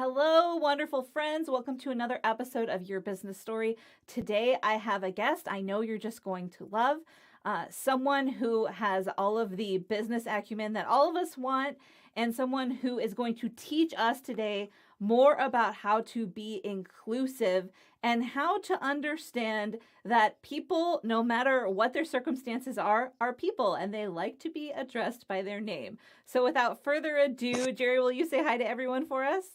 Hello, wonderful friends. Welcome to another episode of Your Business Story. Today, I have a guest I know you're just going to love. Someone who has all of the business acumen that all of us want, and someone who is going to teach us today more about how to be inclusive and how to understand that people, no matter what their circumstances are people, and they like to be addressed by their name. So without further ado, Geri, will you say hi to everyone for us?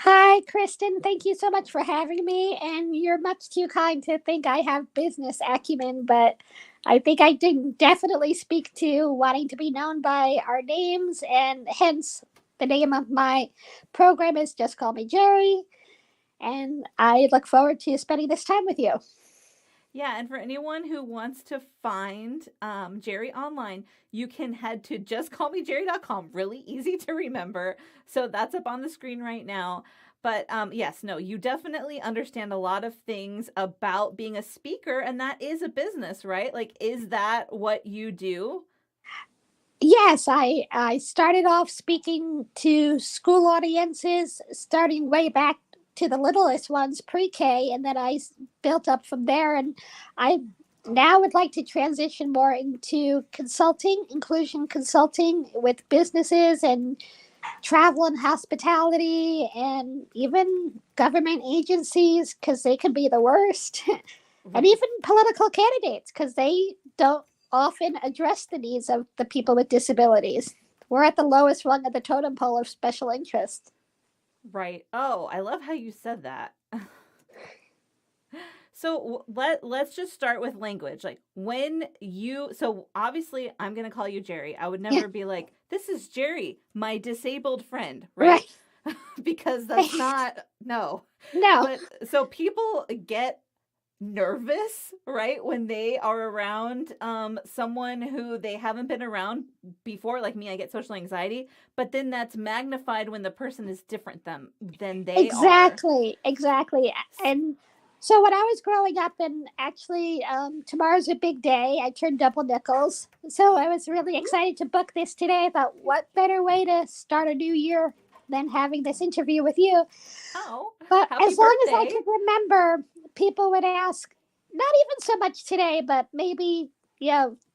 Hi, Kristin. Thank you so much for having me. And you're much too kind to think I have business acumen, but I think I did definitely speak to wanting to be known by our names, and hence the name of my program is Just Call Me Geri. And I look forward to spending this time with you. Yeah, and for anyone who wants to find Geri online, you can head to justcallmegeri.com. Really easy to remember. So that's up on the screen right now. But yes, no, you definitely understand a lot of things about being a speaker, and that is a business, right? Like, is that what you do? Yes, I started off speaking to school audiences, starting way back to the littlest ones, pre-K, and then built up from there. And I now would like to transition more into consulting, inclusion consulting with businesses and travel and hospitality, and even government agencies, because they can be the worst. And Right. even political candidates, because they don't often address the needs of the people with disabilities. We're at the lowest rung of the totem pole of special interest. Right. Oh, I love how you said that. So let's just start with language. Like when you so obviously I'm going to call you Geri. I would Yeah, never be like, "This is Geri, my disabled friend," right? right. Because that's not no. No, But so people get nervous, right? When they are around someone who they haven't been around before, like me, I get social anxiety, but then that's magnified when the person is different than they are. exactly. And so when I was growing up, and actually tomorrow's a big day, I turned double nickels. So I was really excited to book this today. I thought, what better way to start a new year than having this interview with you? Oh, But happy as long as I birthday. could remember, people would ask, not even so much today, but maybe,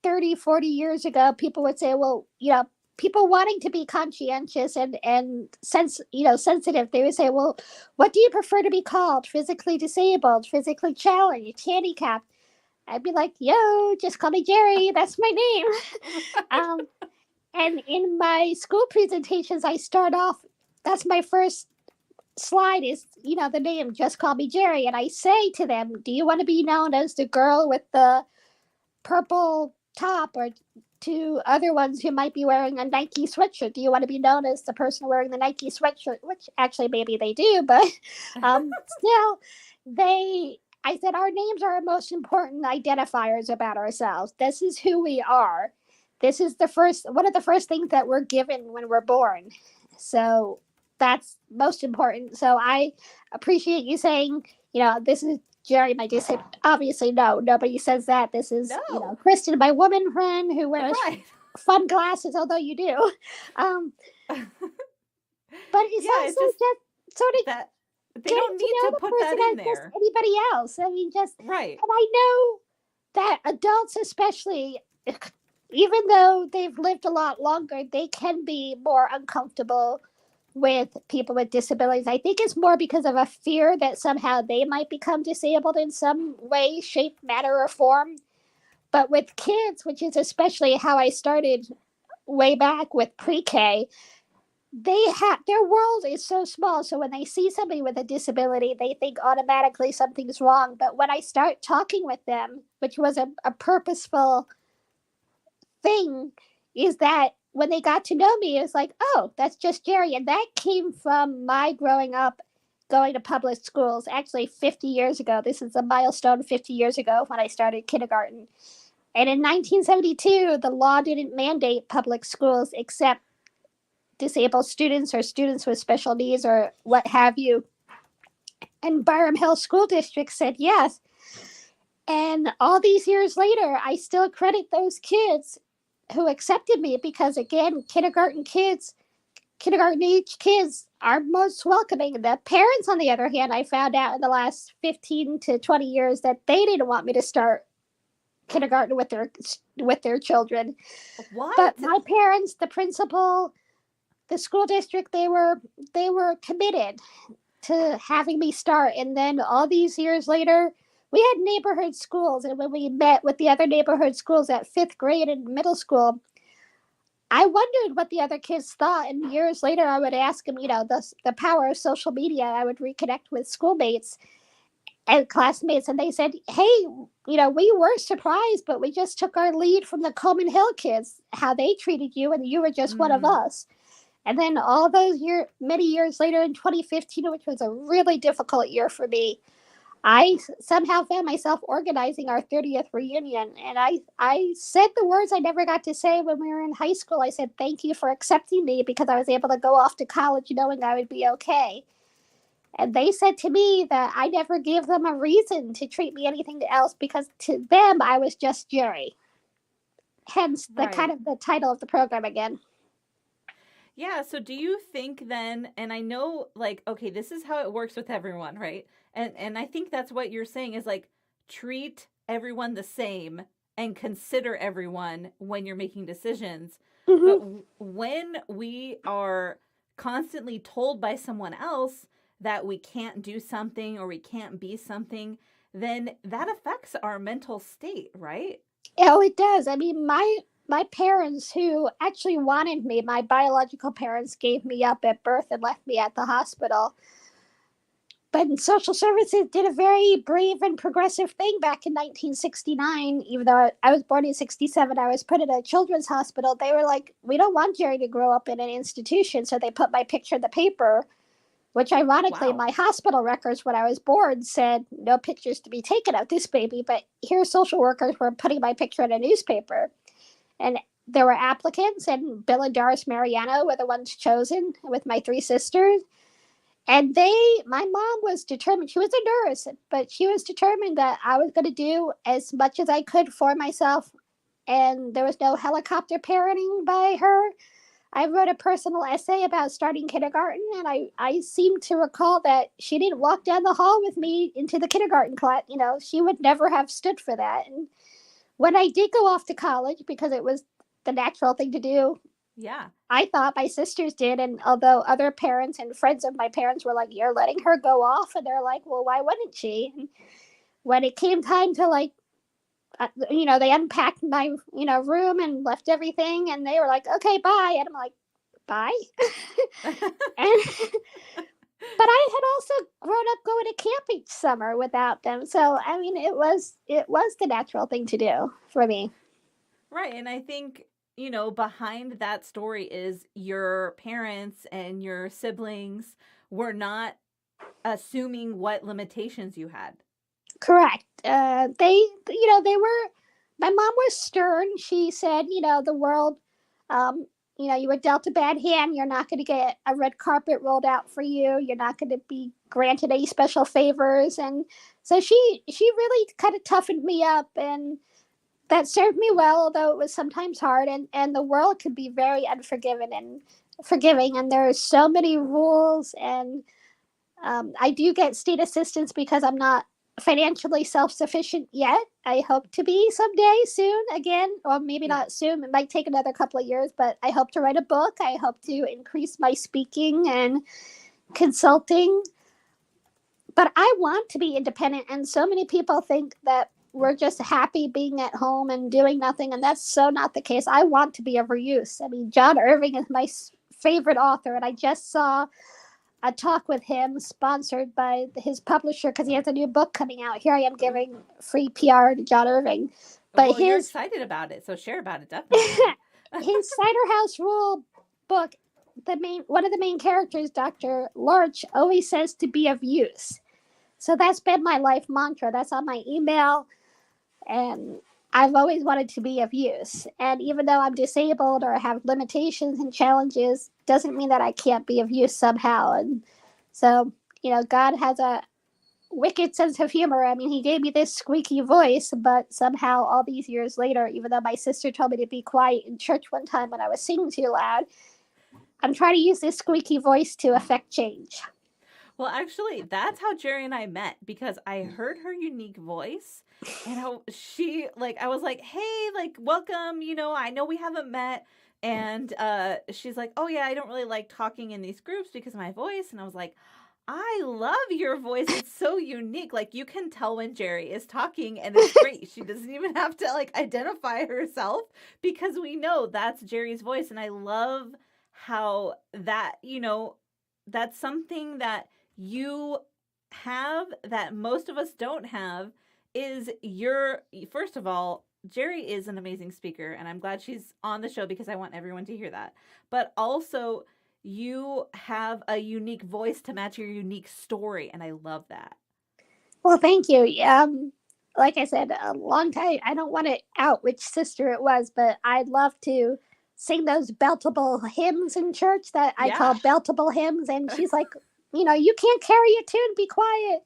30, 40 years ago, people would say, well, people wanting to be conscientious and sensitive, they would say, well, what do you prefer to be called? Physically disabled, physically challenged, handicapped? I'd be like, yo, just call me Geri. That's my name. Right. um, and in my school presentations, I start off, that's my first slide is, the name, Just Call Me Geri. And I say to them, do you want to be known as the girl with the purple top, or to other ones who might be wearing a Nike sweatshirt, do you want to be known as the person wearing the Nike sweatshirt? Which actually maybe they do, but still, I said, our names are our most important identifiers about ourselves. This is who we are. This is one of the first things that we're given when we're born. So that's most important. So I appreciate you saying, this is Geri, my disciple. Obviously, no, nobody says that. This is, No. Kristin, my woman friend who wears Right. fun glasses, although you do. Um, but it's Yeah, also it's just just sort of that they getting don't to need know to the put person that in as just there. anybody else. I mean, Right. and I know that adults, especially, even though they've lived a lot longer, they can be more uncomfortable with people with disabilities. I think it's more because of a fear that somehow they might become disabled in some way, shape, manner, or form. But with kids, which is especially how I started way back with pre-K, their world is so small. So when they see somebody with a disability, they think automatically something's wrong. But when I start talking with them, which was a purposeful thing, is that when they got to know me, it's like, oh, that's just Geri. And that came from my growing up going to public schools, actually 50 years ago. This is a milestone 50 years ago when I started kindergarten. And in 1972, the law didn't mandate public schools except disabled students or students with special needs or what have you. And Byram Hill School District said yes. And all these years later, I still credit those kids who accepted me because, again, kindergarten age kids are most welcoming. The parents, on the other hand, I found out in the last 15 to 20 years that they didn't want me to start kindergarten with their children. What? But my parents, the principal, the school district, they were committed to having me start. And then all these years later, we had neighborhood schools, and when we met with the other neighborhood schools at 5th grade and middle school, I wondered what the other kids thought. And years later, I would ask them, the power of social media. I would reconnect with schoolmates and classmates, and they said, hey, we were surprised, but we just took our lead from the Coleman Hill kids, how they treated you, and you were just one of us. And then all those many years later, in 2015, which was a really difficult year for me, I somehow found myself organizing our 30th reunion. And I said the words I never got to say when we were in high school. I said, thank you for accepting me, because I was able to go off to college knowing I would be okay. And they said to me that I never gave them a reason to treat me anything else, because to them, I was just Geri. Hence the kind of the title of the program again. Yeah, so do you think then, and I know like, okay, this is how it works with everyone, right? And I think that's what you're saying is like treat everyone the same and consider everyone when you're making decisions. Mm-hmm. But when we are constantly told by someone else that we can't do something or we can't be something, then that affects our mental state, right? Oh, it does. I mean, my parents, who actually wanted me, my biological parents, gave me up at birth and left me at the hospital. But social services did a very brave and progressive thing back in 1969. Even though I was born in 67, I was put in a children's hospital. They were like, we don't want Geri to grow up in an institution. So they put my picture in the paper, which ironically, my hospital records when I was born said no pictures to be taken of this baby. But here social workers were putting my picture in a newspaper. And there were applicants, and Bill and Doris Mariano were the ones chosen with my 3 sisters. And my mom was determined. She was a nurse, but she was determined that I was going to do as much as I could for myself. And there was no helicopter parenting by her. I wrote a personal essay about starting kindergarten, and I seem to recall that she didn't walk down the hall with me into the kindergarten class. She would never have stood for that. And when I did go off to college, because it was the natural thing to do, yeah, I thought my sisters did. And although other parents and friends of my parents were like, you're letting her go off, and they're like, well, why wouldn't she? And when it came time to they unpacked my room and left everything, and they were like, okay, bye. And I'm like, bye. And but I had also grown up going to camp each summer without them, so I mean, it was the natural thing to do for me. Right. And I think, behind that story is your parents and your siblings were not assuming what limitations you had. Correct. They were. My mom was stern. She said, the world, you were dealt a bad hand. You're not going to get a red carpet rolled out for you. You're not going to be granted any special favors. And so she really kind of toughened me up, and that served me well, although it was sometimes hard. And the world could be very unforgiving and forgiving. And there are so many rules. And I do get state assistance because I'm not financially self-sufficient yet. I hope to be someday soon again, or maybe not soon. It might take another couple of years, but I hope to write a book. I hope to increase my speaking and consulting. But I want to be independent, and so many people think that we're just happy being at home and doing nothing, and that's so not the case. I want to be of use. I mean, John Irving is my favorite author, and I just saw a talk with him sponsored by his publisher because he has a new book coming out. Here I am giving free PR to John Irving. But you're excited about it, so share about it, definitely. His Cider House Rule book, one of the main characters, Dr. Lurch, always says to be of use. So that's been my life mantra. That's on my email. And I've always wanted to be of use. And even though I'm disabled or have limitations and challenges, doesn't mean that I can't be of use somehow. And so, God has a wicked sense of humor. I mean, he gave me this squeaky voice, but somehow all these years later, even though my sister told me to be quiet in church one time when I was singing too loud, I'm trying to use this squeaky voice to affect change. Well, actually, that's how Geri and I met because I heard her unique voice and I was like, "Hey, like welcome, I know we haven't met." And she's like, "Oh yeah, I don't really like talking in these groups because of my voice." And I was like, "I love your voice. It's so unique. Like you can tell when Geri is talking and it's great. She doesn't even have to like identify herself because we know that's Geri's voice." And I love how that's something that you have that most of us don't have is your first of all, Geri is an amazing speaker and I'm glad she's on the show because I want everyone to hear that. But also you have a unique voice to match your unique story and I love that. Well, thank you. Like I said, a long time. I don't want to out which sister it was, but I'd love to sing those beltable hymns in church that I call beltable hymns. And she's like, you can't carry a tune, be quiet.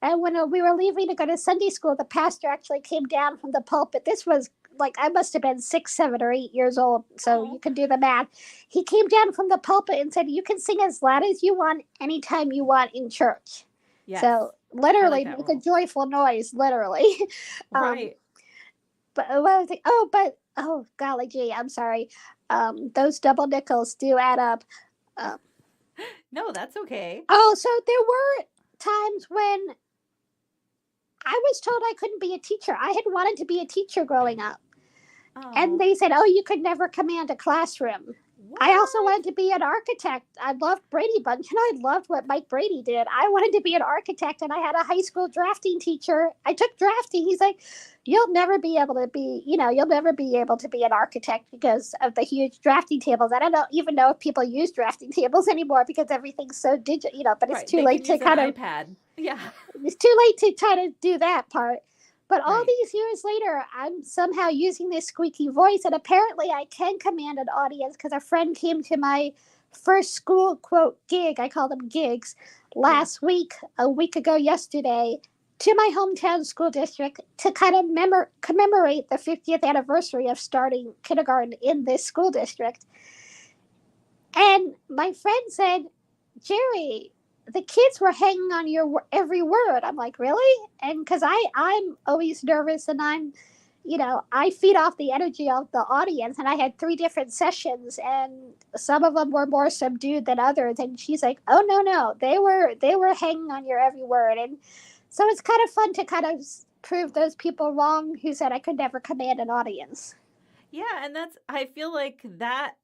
And when we were leaving to go to Sunday school, the pastor actually came down from the pulpit. This was like, I must have been 6, 7, or 8 years old. So you can do the math. He came down from the pulpit and said, you can sing as loud as you want, anytime you want in church. Yes. So literally make a joyful noise, literally. Right. But oh golly gee, I'm sorry. Those double nickels do add up. No, that's okay. Oh, so there were times when I was told I couldn't be a teacher. I had wanted to be a teacher growing up. Oh. And they said, oh, you could never command a classroom. What? I also wanted to be an architect. I loved Brady Bunch, and I loved what Mike Brady did. I wanted to be an architect, and I had a high school drafting teacher. I took drafting. He's like, you'll never be able to be an architect because of the huge drafting tables. I don't even know if people use drafting tables anymore because everything's so digital, but it's too late to kind of iPad. Yeah. It's too late to try to do that part. But all these years later, I'm somehow using this squeaky voice, and apparently I can command an audience because a friend came to my first school, quote, gig, I call them gigs, last week, a week ago yesterday, to my hometown school district to kind of commemorate the 50th anniversary of starting kindergarten in this school district. And my friend said, Geri, the kids were hanging on your every word. I'm like, really? And because I'm always nervous and I feed off the energy of the audience. And I had 3 different sessions and some of them were more subdued than others. And she's like, oh, no, they were hanging on your every word. And so it's kind of fun to kind of prove those people wrong who said I could never command an audience. Yeah. And I feel like that,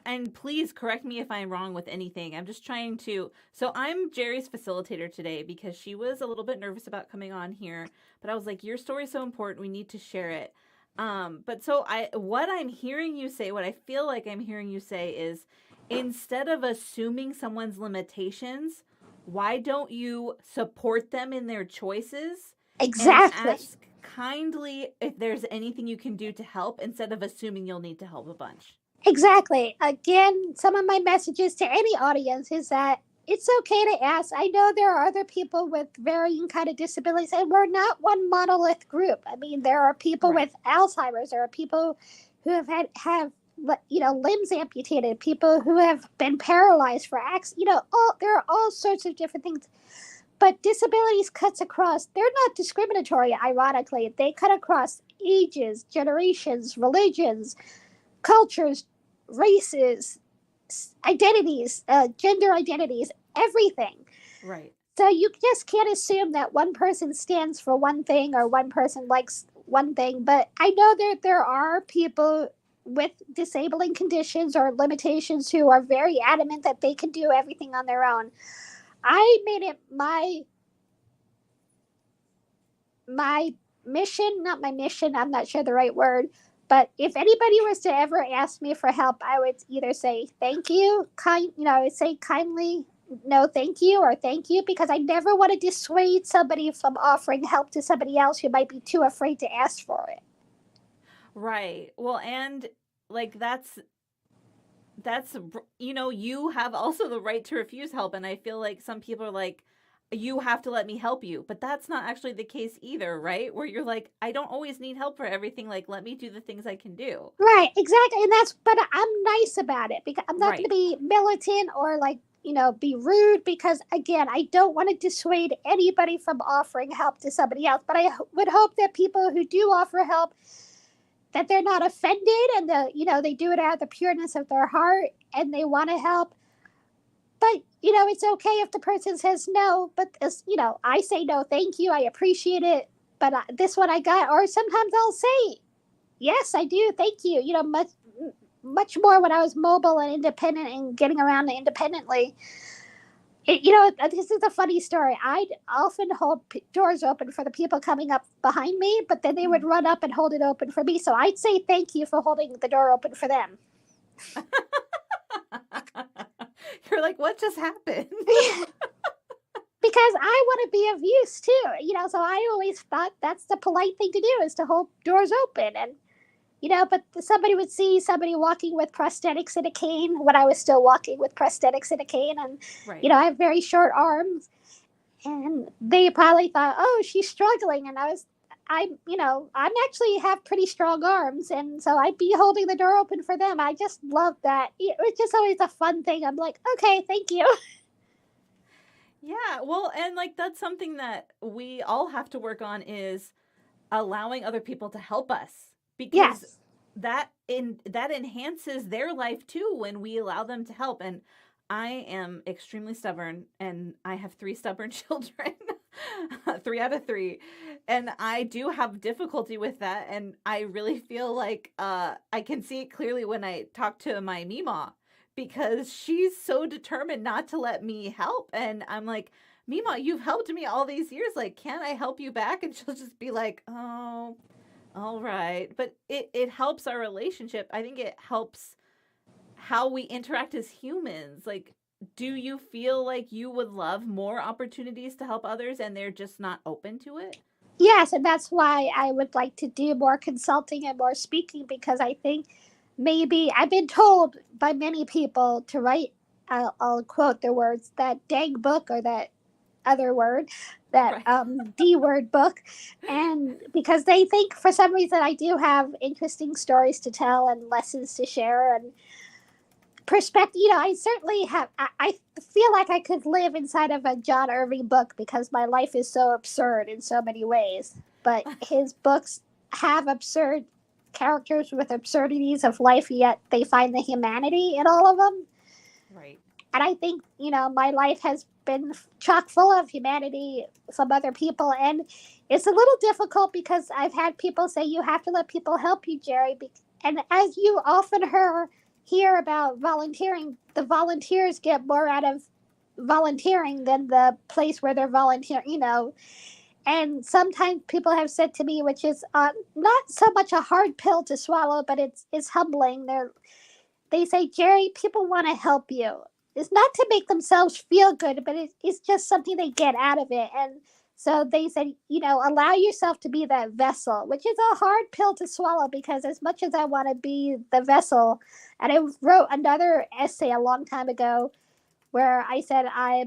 and please correct me if I'm wrong with anything. I'm just trying to, so I'm Geri's facilitator today because she was a little bit nervous about coming on here, but I was like, your story's so important. We need to share it. But so what I'm hearing you say, what I feel like I'm hearing you say is instead of assuming someone's limitations, why don't you support them in their choices? Exactly. And ask kindly if there's anything you can do to help instead of assuming you'll need to help a bunch. Exactly. Again, some of my messages to any audience is that it's okay to ask. I know there are other people with varying kind of disabilities, and we're not one monolith group. I mean, there are people with Alzheimer's. There are people who have limbs amputated. People who have been paralyzed for accidents. There are all sorts of different things. But disabilities cuts across. They're not discriminatory. Ironically, they cut across ages, generations, religions, cultures, races, identities, gender identities, everything. Right. So you just can't assume that one person stands for one thing or one person likes one thing. But I know there are people with disabling conditions or limitations who are very adamant that they can do everything on their own. I made it my mission, not my mission, I'm not sure the right word, but if anybody was to ever ask me for help, I would either say thank you, say kindly, no thank you, or thank you, because I never want to dissuade somebody from offering help to somebody else who might be too afraid to ask for it. Right. Well, and like that's you have also the right to refuse help, and I feel like some people are like, you have to let me help you. But that's not actually the case either, right? Where you're like, I don't always need help for everything. Like, let me do the things I can do. Right, exactly. And but I'm nice about it because I'm not going to Right. be militant or like, be rude because, again, I don't want to dissuade anybody from offering help to somebody else. But I would hope that people who do offer help, that they're not offended and they do it out of the pureness of their heart and they want to help. But, it's okay if the person says no, but, I say no, thank you. I appreciate it. But this one I got, or sometimes I'll say, yes, I do. Thank you. Much more when I was mobile and independent and getting around independently. This is a funny story. I'd often hold doors open for the people coming up behind me, but then they would run up and hold it open for me. So I'd say thank you for holding the door open for them. You're like, what just happened? Because I want to be of use too, so I always thought that's the polite thing to do, is to hold doors open. And but somebody would see somebody walking with prosthetics and a cane when I was still walking with prosthetics and a cane. And, Right. I have very short arms. And they probably thought, oh, she's struggling. And I'm actually have pretty strong arms. And so I'd be holding the door open for them. I just love that. It was just always a fun thing. I'm like, okay, thank you. Yeah. Well, and like, that's something that we all have to work on, is allowing other people to help us, because Yes. that enhances their life too when we allow them to help. And I am extremely stubborn, and I have 3 stubborn children. 3 out of 3. And I do have difficulty with that, and I really feel like I can see it clearly when I talk to my Mima, because she's so determined not to let me help. And I'm like, Mima, you've helped me all these years. Like, can't I help you back? And she'll just be like, oh, all right. But it helps our relationship. I think it helps how we interact as humans. Like, do you feel like you would love more opportunities to help others and they're just not open to it? Yes, and that's why I would like to do more consulting and more speaking, because I think maybe I've been told by many people to write, I'll quote the words, that dang book, or that other word, that Right. D word book. And because they think for some reason I do have interesting stories to tell and lessons to share and perspective. I certainly have. I feel like I could live inside of a John Irving book because my life is so absurd in so many ways. But his books have absurd characters with absurdities of life, yet they find the humanity in all of them. Right. And I think, my life has been chock full of humanity from other people. And it's a little difficult because I've had people say, you have to let people help you, Geri. And as you often hear about volunteering, the volunteers get more out of volunteering than the place where they're volunteering, And sometimes people have said to me, which is not so much a hard pill to swallow, but it's humbling. They say, Geri, people want to help you. It's not to make themselves feel good, but it's just something they get out of it. And so they said, allow yourself to be that vessel, which is a hard pill to swallow, because as much as I want to be the vessel, and I wrote another essay a long time ago where I said, I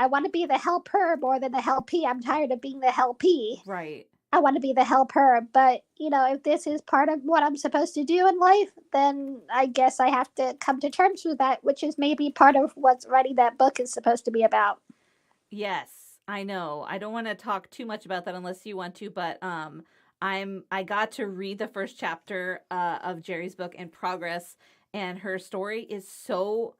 want to be the helper more than the helpee. I'm tired of being the helpee. Right. I want to be the helper. But, if this is part of what I'm supposed to do in life, then I guess I have to come to terms with that, which is maybe part of what writing that book is supposed to be about. Yes, I know. I don't want to talk too much about that unless you want to, but I got to read the first chapter of Geri's book in progress, and her story is so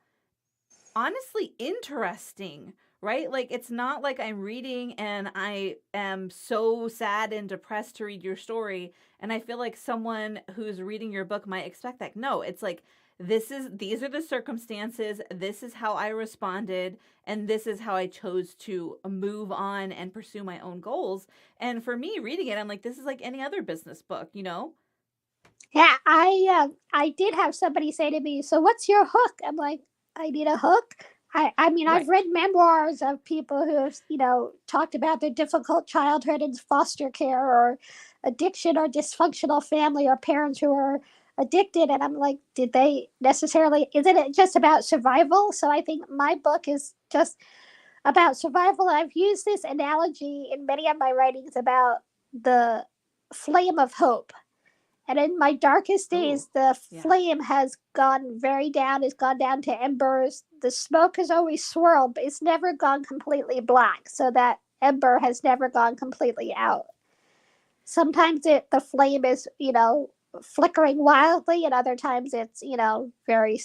honestly interesting, right? Like, it's not like I'm reading and I am so sad and depressed to read your story, and I feel like someone who's reading your book might expect that. No, it's like, these are the circumstances, this is how I responded, and this is how I chose to move on and pursue my own goals. And for me, reading it, I'm like, this is like any other business book, you know? Yeah, I did have somebody say to me, "So what's your hook?" I'm like, "I need a hook." I mean, I've Right. read memoirs of people who have, talked about their difficult childhood in foster care, or addiction, or dysfunctional family, or parents who are addicted, and I'm like, did they necessarily? Isn't it just about survival? So I think my book is just about survival. I've used this analogy in many of my writings about the flame of hope. And in my darkest days, the flame has gone very down, it's gone down to embers. The smoke has always swirled, but it's never gone completely black. So that ember has never gone completely out. Sometimes the flame is, flickering wildly, and other times it's, very,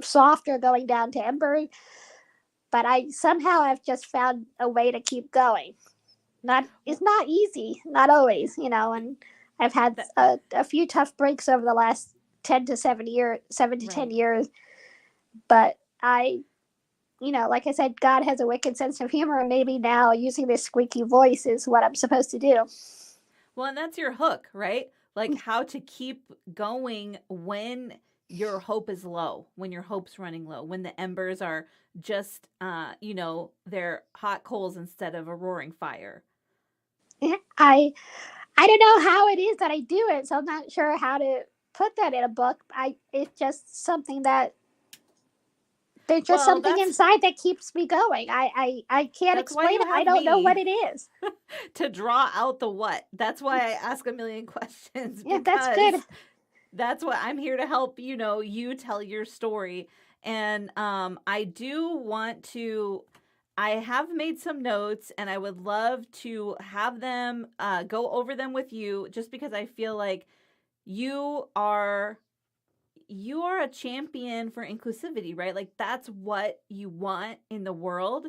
softer, going down to ember. But I've just found a way to keep going. It's not easy, not always, and I've had a few tough breaks over the last 7 to 10 years. But like I said, God has a wicked sense of humor, and maybe now using this squeaky voice is what I'm supposed to do. Well, and that's your hook, right? Like how to keep going when your hope is low, when your hope's running low, when the embers are just, they're hot coals instead of a roaring fire. I don't know how it is that I do it, so I'm not sure how to put that in a book. It's just something that there's just something inside that keeps me going. I can't explain it. I don't know what it is. To draw out the what. That's why I ask a million questions. Yeah, that's good. That's what I'm here to help, you tell your story. And I do want to, I have made some notes and I would love to have them go over them with you, just because I feel like you are a champion for inclusivity, right? Like that's what you want in the world.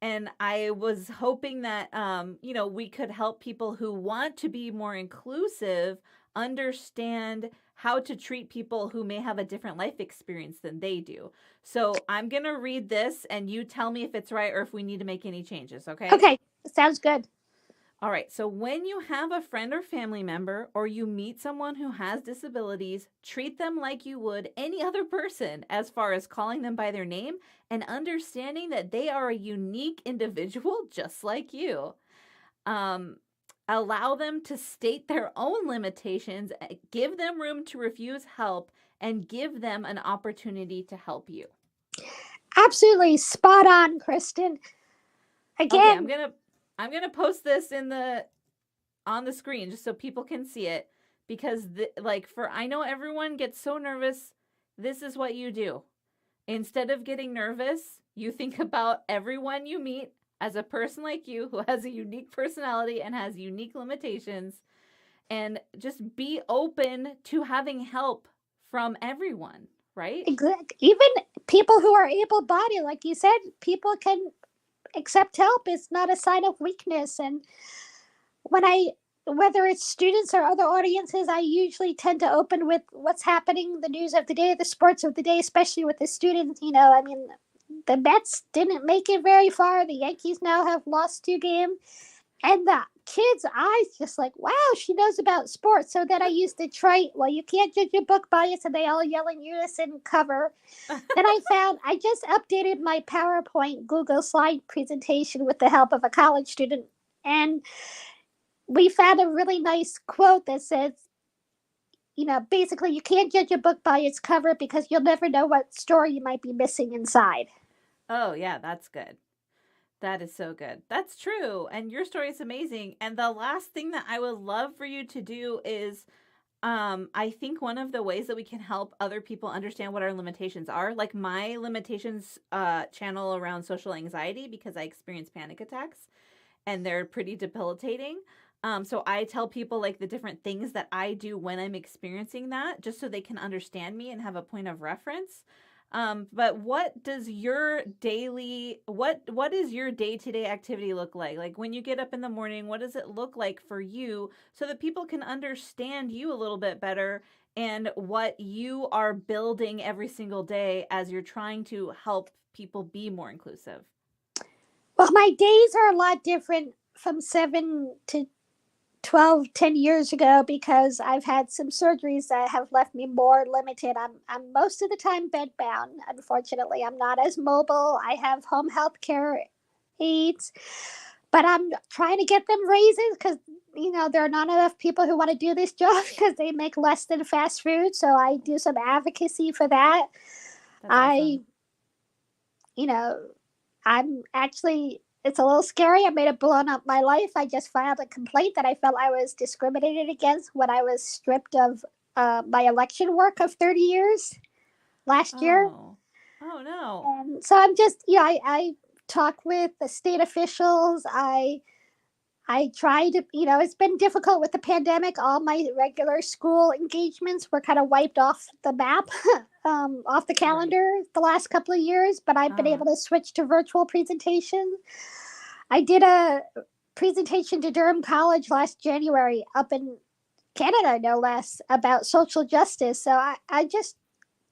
And I was hoping that, we could help people who want to be more inclusive understand how to treat people who may have a different life experience than they do. So I'm going to read this and you tell me if it's right or if we need to make any changes, okay? Okay, sounds good. All right, so when you have a friend or family member or you meet someone who has disabilities, treat them like you would any other person, as far as calling them by their name and understanding that they are a unique individual just like you. Allow them to state their own limitations, give them room to refuse help, and give them an opportunity to help you. Absolutely spot on, Kristin. Again, okay, I'm gonna post this on the screen just so people can see it, because I know everyone gets so nervous. This is what you do. Instead of getting nervous, you think about everyone you meet as a person like you who has a unique personality and has unique limitations, and just be open to having help from everyone, right? Even people who are able-bodied, like you said, people can accept help. It's not a sign of weakness. And whether it's students or other audiences, I usually tend to open with what's happening, the news of the day, the sports of the day, especially with the students. The Mets didn't make it very far. The Yankees now have lost 2 games. And the kids' eyes just like, wow, she knows about sports. So then I used Detroit, well, you can't judge a book by it, so they all yell in unison cover. Then I just updated my PowerPoint Google slide presentation with the help of a college student. And we found a really nice quote that says, basically, you can't judge a book by its cover because you'll never know what story you might be missing inside. Oh, yeah, that's good. That is so good. That's true. And your story is amazing. And the last thing that I would love for you to do is, I think one of the ways that we can help other people understand what our limitations are, like my limitations channel around social anxiety, because I experience panic attacks and they're pretty debilitating. So I tell people like the different things that I do when I'm experiencing that, just so they can understand me and have a point of reference. But what does your what is your day-to-day activity look like? Like when you get up in the morning, what does it look like for you so that people can understand you a little bit better and what you are building every single day as you're trying to help people be more inclusive? Well, my days are a lot different from 7 to 10 years ago because I've had some surgeries that have left me more limited. I'm most of the time bedbound. Unfortunately, I'm not as mobile. I have home health care aides, but I'm trying to get them raises because, there are not enough people who want to do this job because they make less than fast food. So I do some advocacy for that. That's awesome. I'm actually, it's a little scary. I may have blown up my life. I just filed a complaint that I felt I was discriminated against when I was stripped of my election work of 30 years last year. Oh. Oh no. And so I'm just, I talk with the state officials. I try to, it's been difficult with the pandemic. All my regular school engagements were kind of wiped off the map, off the calendar the last couple of years, but I've been able to switch to virtual presentations. I did a presentation to Durham College last January up in Canada, no less, about social justice. So I just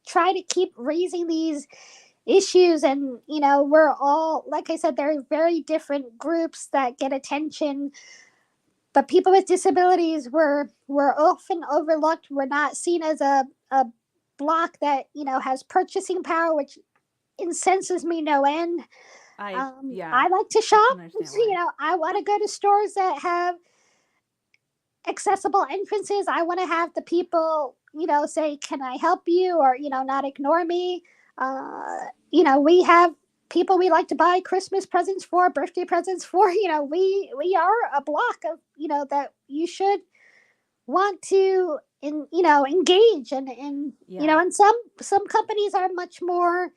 try to keep raising these issues, and we're all, like I said, there are very different groups that get attention, but people with disabilities were often overlooked. We're not seen as a block that has purchasing power, which incenses me no end. I like to shop. I want to go to stores that have accessible entrances. I want to have the people say, can I help you, or not ignore me. We have people we like to buy Christmas presents for, birthday presents for. We are a block of that you should want to engage, and and some companies are much more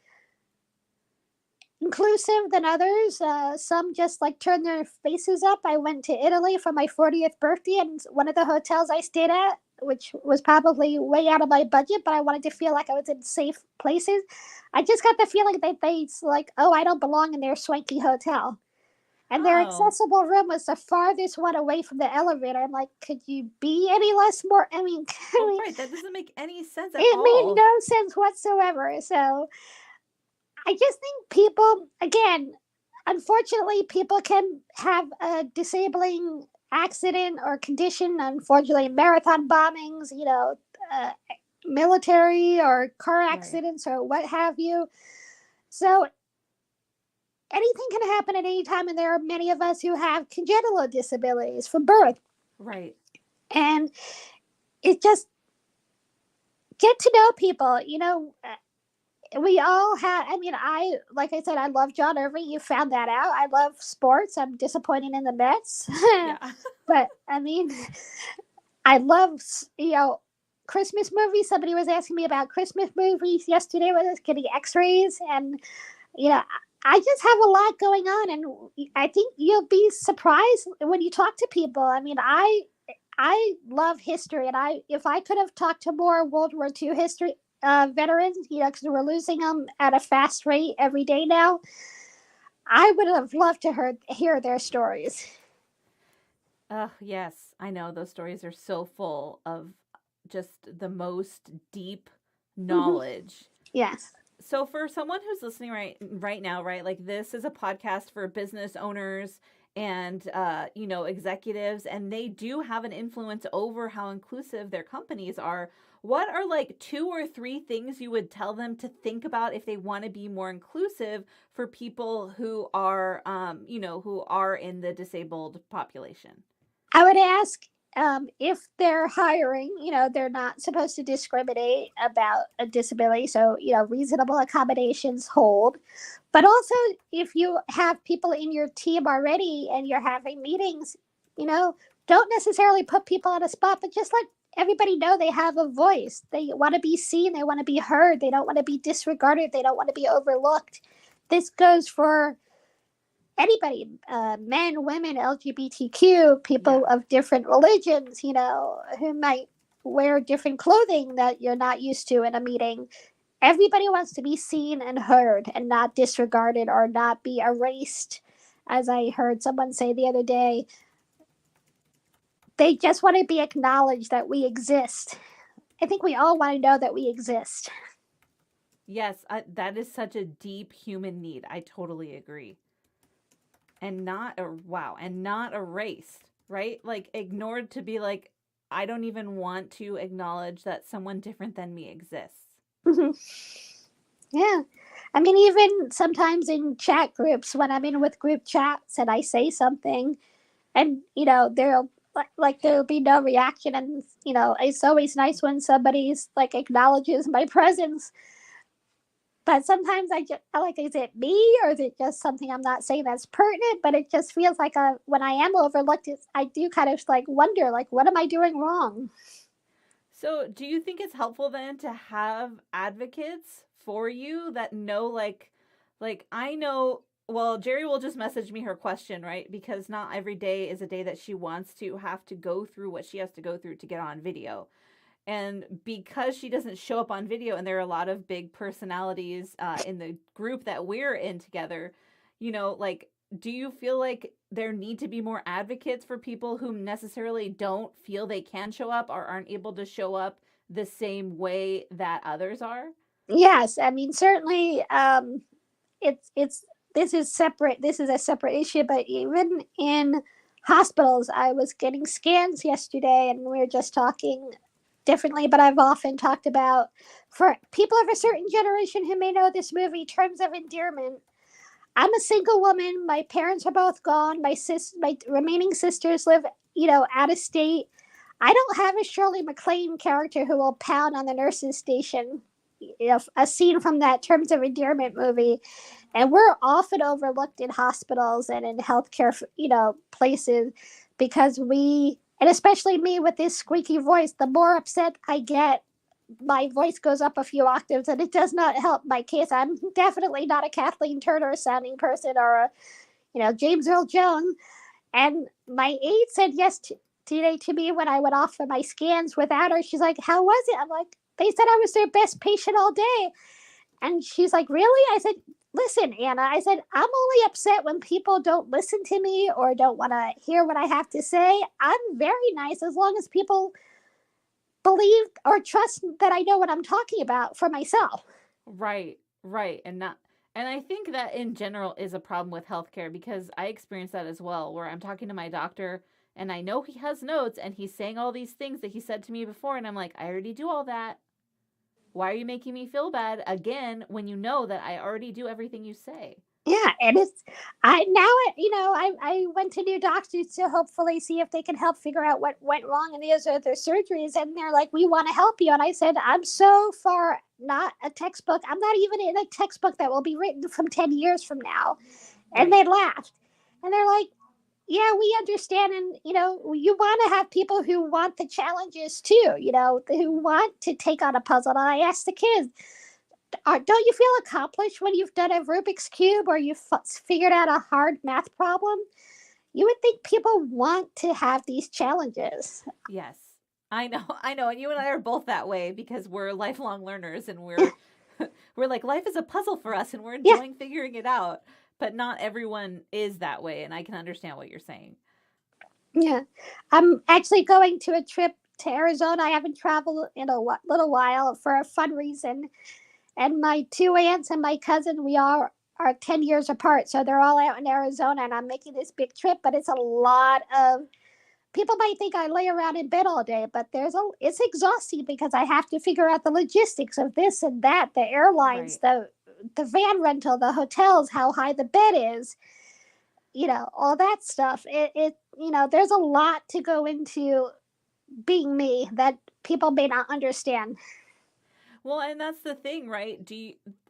inclusive than others. Some just like turn their faces up. I went to Italy for my 40th birthday, and one of the hotels I stayed at, which was probably way out of my budget, but I wanted to feel like I was in safe places. I just got the feeling that it's like, oh, I don't belong in their swanky hotel. And their accessible room was the farthest one away from the elevator. I'm like, could you be any less more? Right, that doesn't make any sense at all. It made no sense whatsoever. So I just think people, again, unfortunately, people can have a disabling accident or condition. Unfortunately, marathon bombings, military or car accidents or what have you. So anything can happen at any time, and there are many of us who have congenital disabilities from birth. Right. And it just, get to know people. We all have, like I said, I love John Irving. You found that out. I love sports. I'm disappointed in the Mets. Yeah. But I love, Christmas movies. Somebody was asking me about Christmas movies yesterday when I was getting x-rays. And, I just have a lot going on. And I think you'll be surprised when you talk to people. I love history. And if I could have talked to more World War II history veterans, because we're losing them at a fast rate every day now, I would have loved to hear their stories. Yes, I know those stories are so full of just the most deep knowledge. Yes. So for someone who's listening right now, right, like this is a podcast for business owners and executives, and they do have an influence over how inclusive their companies are. What are like 2 or 3 things you would tell them to think about if they want to be more inclusive for people who are who are in the disabled population? I would ask, if they're hiring, they're not supposed to discriminate about a disability. So, reasonable accommodations hold. But also, if you have people in your team already and you're having meetings, don't necessarily put people on a spot, but just let everybody know they have a voice. They want to be seen. They want to be heard. They don't want to be disregarded. They don't want to be overlooked. This goes for anybody, men, women, LGBTQ, people of different religions, who might wear different clothing that you're not used to in a meeting. Everybody wants to be seen and heard and not disregarded or not be erased. As I heard someone say the other day, they just want to be acknowledged that we exist. I think we all want to know that we exist. Yes, that is such a deep human need. I totally agree. And not erased, right? Like ignored, to be like, I don't even want to acknowledge that someone different than me exists. Mm-hmm. Yeah. Even sometimes in chat groups, when I'm in with group chats and I say something and, there'll be no reaction. And, it's always nice when somebody's like acknowledges my presence. But sometimes I like, is it me or is it just something I'm not saying that's pertinent? But it just feels like when I am overlooked, I do kind of like wonder, like, what am I doing wrong? So, do you think it's helpful then to have advocates for you that know like I know well, Geri will just message me her question, right? Because not every day is a day that she wants to have to go through what she has to go through to get on video. And because she doesn't show up on video, and there are a lot of big personalities in the group that we're in together, like, do you feel like there need to be more advocates for people who necessarily don't feel they can show up or aren't able to show up the same way that others are? Yes, I mean, certainly, it's this is separate. This is a separate issue, but even in hospitals, I was getting scans yesterday, and we were just talking differently. But I've often talked about, for people of a certain generation who may know this movie, Terms of Endearment. I'm a single woman. My parents are both gone. My remaining sisters live, out of state. I don't have a Shirley MacLaine character who will pound on the nurse's station. A scene from that Terms of Endearment movie, and we're often overlooked in hospitals and in healthcare, places, because and especially me with this squeaky voice, the more upset I get, my voice goes up a few octaves, and it does not help my case. I'm definitely not a Kathleen Turner sounding person or a, James Earl Jones. And my aide said yes today to me when I went off for my scans without her. She's like, "How was it?" I'm like, "They said I was their best patient all day." And she's like, "Really?" I said, "Listen, Anna," I said, "I'm only upset when people don't listen to me or don't want to hear what I have to say. I'm very nice as long as people believe or trust that I know what I'm talking about for myself." Right, right. And I think that in general is a problem with healthcare because I experience that as well, where I'm talking to my doctor and I know he has notes and he's saying all these things that he said to me before, and I'm like, I already do all that. Why are you making me feel bad again when you know that I already do everything you say? Yeah, and I went to new doctors to hopefully see if they can help figure out what went wrong in these other surgeries, and they're like, "We want to help you." And I said, "I'm so far not a textbook. I'm not even in a textbook that will be written from 10 years from now." And Right. they laughed, and they're like, "Yeah, we understand, and you want to have people who want the challenges too, who want to take on a puzzle." And I asked the kids, don't you feel accomplished when you've done a Rubik's Cube or you've figured out a hard math problem? You would think people want to have these challenges. Yes. I know. I know. And you and I are both that way because we're lifelong learners and we're like life is a puzzle for us and we're Yeah, enjoying figuring it out. But not everyone is that way and I can understand what you're saying. yeah. I'm actually going to a trip to Arizona. I haven't traveled in a little while for a fun reason. And my two aunts and my cousin, we are 10 years apart. So they're all out in Arizona, and I'm making this big trip, but it's a lot of people might think I lay around in bed all day, but it's exhausting because I have to figure out the logistics of this and that, the airlines, Right. the van rental, the hotels, how high the bed is, all that stuff. There's a lot to go into being me that people may not understand. Well, and that's the thing, right?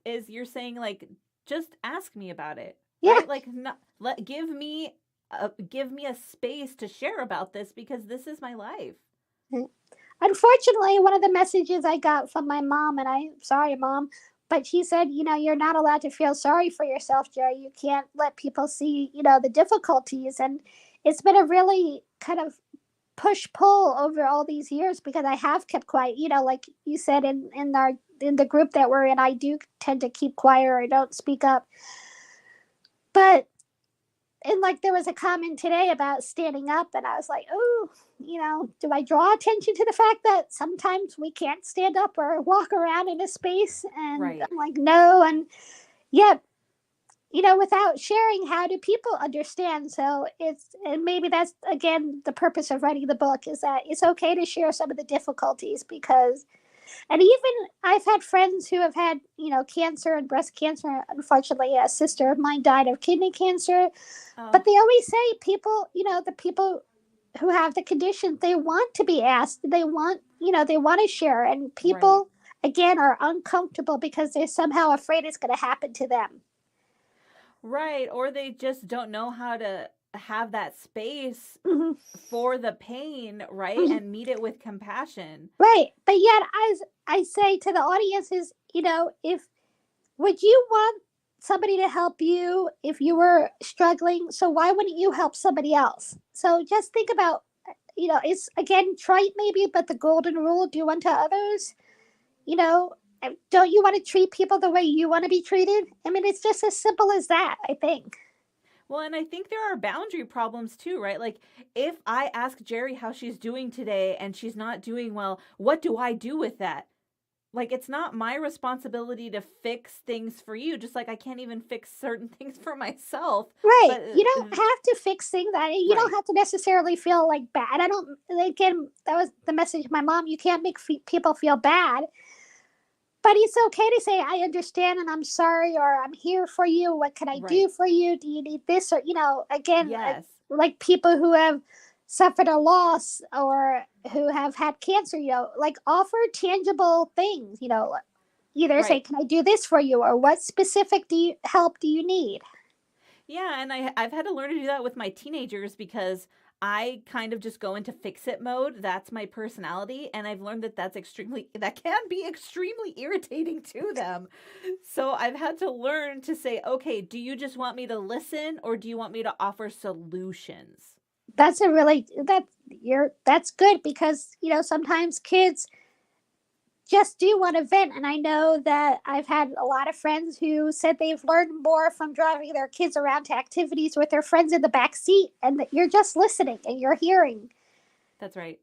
Is you're saying like just ask me about it, Yeah. right? Like not, give me a space to share about this because this is my life. Unfortunately, one of the messages I got from my mom, and I'm sorry, mom, but she said, you're not allowed to feel sorry for yourself, Jerry. You can't let people see, the difficulties. And it's been a really kind of push pull over all these years because I have kept quiet. Like you said in the group that we're in, I do tend to keep quiet or I don't speak up. But and like there was a comment today about standing up, and I was like, oh, do I draw attention to the fact that sometimes we can't stand up or walk around in a space? And Right. I'm like, no. And yet, without sharing, how do people understand? So and maybe that's again the purpose of writing the book, is that it's okay to share some of the difficulties, because and even I've had friends who have had, cancer and breast cancer. Unfortunately, a sister of mine died of kidney cancer. Oh, But they always say people, the people who have the condition, they want to be asked. They want to share. And right. people, again, are uncomfortable because they're somehow afraid it's going to happen to them. Right. Or they just don't know how to have that space Mm-hmm. for the pain, right? Mm-hmm. And meet it with compassion. Right. But yet, as I say to the audiences, if would you want somebody to help you if you were struggling? So why wouldn't you help somebody else? So just think about, it's again trite maybe, but the golden rule: do unto others. You know, don't you want to treat people the way you want to be treated? I mean, it's just as simple as that, I think. Well, and I think there are boundary problems too, right? Like if I ask Geri how she's doing today and she's not doing well, what do I do with that? Like it's not my responsibility to fix things for you, just like I can't even fix certain things for myself. Right. But You don't have to fix things. You don't right. have to necessarily feel like bad. I don't, again, that was the message of my mom. You can't make people feel bad, but it's okay to say, I understand and I'm sorry, or I'm here for you. What can I Right. do for you? Do you need this? Or, again, Yes. like people who have suffered a loss or who have had cancer, like offer tangible things, either say, Right. can I do this for you? Or what specific help do you need? Yeah, and I've had to learn to do that with my teenagers because I kind of just go into fix it mode. That's my personality, and I've learned that that can be extremely irritating to them. So I've had to learn to say, "Okay, do you just want me to listen or do you want me to offer solutions?" That's that's good because sometimes kids just do want to vent. And I know that I've had a lot of friends who said they've learned more from driving their kids around to activities with their friends in the back seat, and that you're just listening and you're hearing. That's right.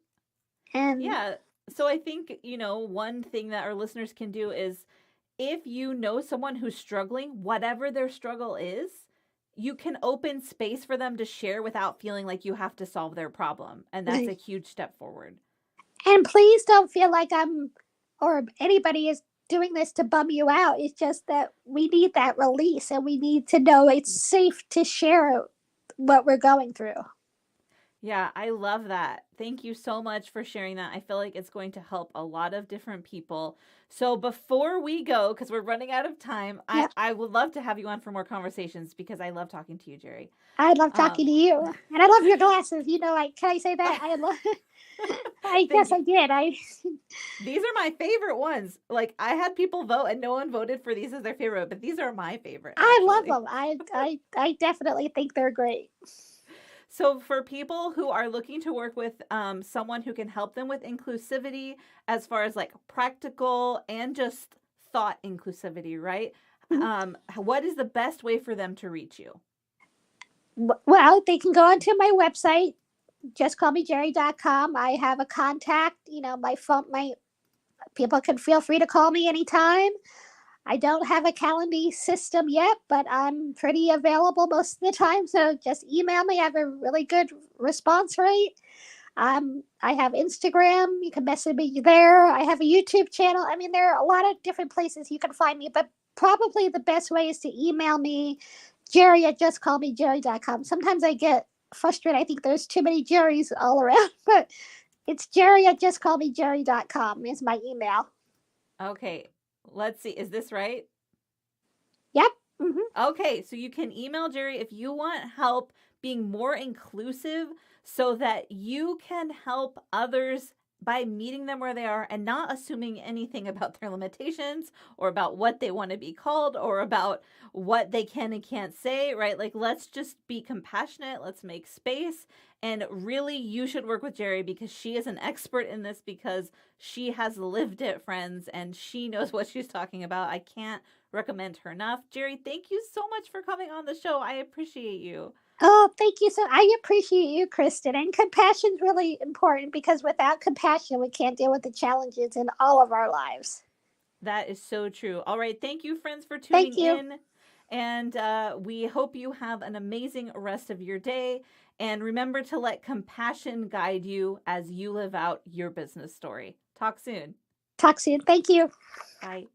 And Yeah. So I think, one thing that our listeners can do is if you know someone who's struggling, whatever their struggle is, you can open space for them to share without feeling like you have to solve their problem. And that's a huge step forward. and please don't feel like I'm or anybody is doing this to bum you out. It's just that we need that release, and we need to know it's safe to share what we're going through. Yeah, I love that. Thank you so much for sharing that. I feel like it's going to help a lot of different people. So before we go, because we're running out of time, Yeah, I would love to have you on for more conversations because I love talking to you, Geri. I love Um, talking to you, and I love your glasses. Can I say that? I love. I Thank guess you. I did. I These are my favorite ones. Like I had people vote and no one voted for these as their favorite, but these are my favorite I love actually. them. I definitely think they're great. So for people who are looking to work with someone who can help them with inclusivity as far as like practical and just thought inclusivity, right? What is the best way for them to reach you? Well, they can go onto my website, justcallmegeri.com. I have a contact. My phone. My people can feel free to call me anytime. I don't have a calendar system yet, but I'm pretty available most of the time. So just email me. I have a really good response rate. I have Instagram. You can message me there. I have a YouTube channel. I mean, there are a lot of different places you can find me, but probably the best way is to email me, Geri at justcallmegeri.com. Sometimes I get frustrated. I think there's too many Geris all around, but it's Geri at justcallmegeri.com is my email. Okay, let's see. Is this right? Yep. Mm-hmm. Okay, so you can email Geri if you want help being more inclusive so that you can help others by meeting them where they are and not assuming anything about their limitations or about what they want to be called or about what they can and can't say, right? Like, let's just be compassionate, let's make space. And really, you should work with Geri because she is an expert in this because she has lived it, friends, and she knows what she's talking about. I can't recommend her enough. Geri, thank you so much for coming on the show. I appreciate you. Oh, thank you. So I appreciate you, Kristin. And compassion is really important because without compassion, we can't deal with the challenges in all of our lives. That is so true. All right. Thank you, friends, for Thank tuning you. in. And we hope you have an amazing rest of your day. And remember to let compassion guide you as you live out your business story. Talk soon. Talk soon. Thank you. Bye.